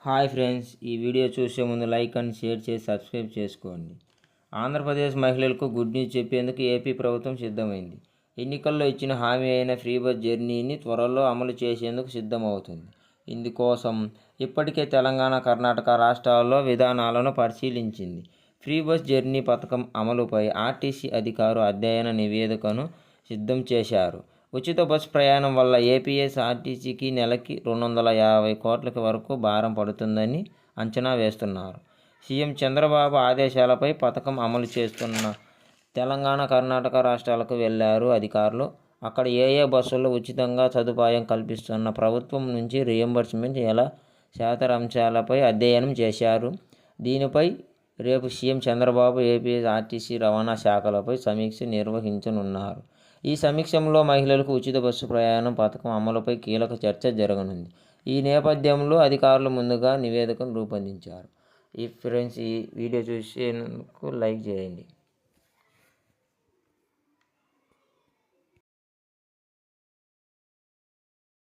Hi friends, ఈ video చూసే ముందు లైక్ అండ్ షేర్ చేసి సబ్స్క్రైబ్ చేసుకోండి. ఆంధ్రప్రదేశ్ మహిళలకు గుడ్ న్యూస్ చెప్పేందుకు ఏపీ ప్రభుత్వం సిద్ధమైంది. ఎన్నికల్లో ఇచ్చిన హామీ అయిన ఫ్రీ బస్ జర్నీని త్వరలో అమలు చేసేందుకు సిద్ధమవుతుంది. ఇందుకోసం ఇప్పటికే తెలంగాణ, కర్ణాటక రాష్ట్రాల్లో విధానాలను పరిశీలించింది. ఫ్రీ బస్ జర్నీ పథకం అమలుపై ఆర్టీసీ అధికారులు అధ్యయన నివేదికను సిద్ధం చేశారు. ఉచిత బస్సు ప్రయాణం వల్ల ఏపీఎస్ఆర్టీసీకి నెలకి 250 కోట్ల వరకు భారం పడుతుందని అంచనా వేస్తున్నారు. సీఎం చంద్రబాబు ఆదేశాలపై పథకం అమలు చేస్తున్న తెలంగాణ, కర్ణాటక రాష్ట్రాలకు వెళ్లారు అధికారులు. అక్కడ ఏ బస్సుల్లో ఉచితంగా సదుపాయం కల్పిస్తున్న ప్రభుత్వం నుంచి రీయింబర్స్మెంట్ ఎలా శాతరంశాలపై అధ్యయనం చేశారు. దీనిపై రేపు సీఎం చంద్రబాబు ఏపీఎస్ఆర్టీసీ రవాణా శాఖలపై సమీక్ష నిర్వహించనున్నారు. ఈ సమీక్షలో మహిళలకు ఉచిత బస్సు ప్రయాణం పథకం అమలుపై కీలక చర్చ జరగనుంది. ఈ నేపథ్యంలో అధికారులు ముందుగా నివేదికను రూపొందించారు. ఈ ఫ్రెండ్స్, ఈ వీడియో చూసేందుకు లైక్ చేయండి.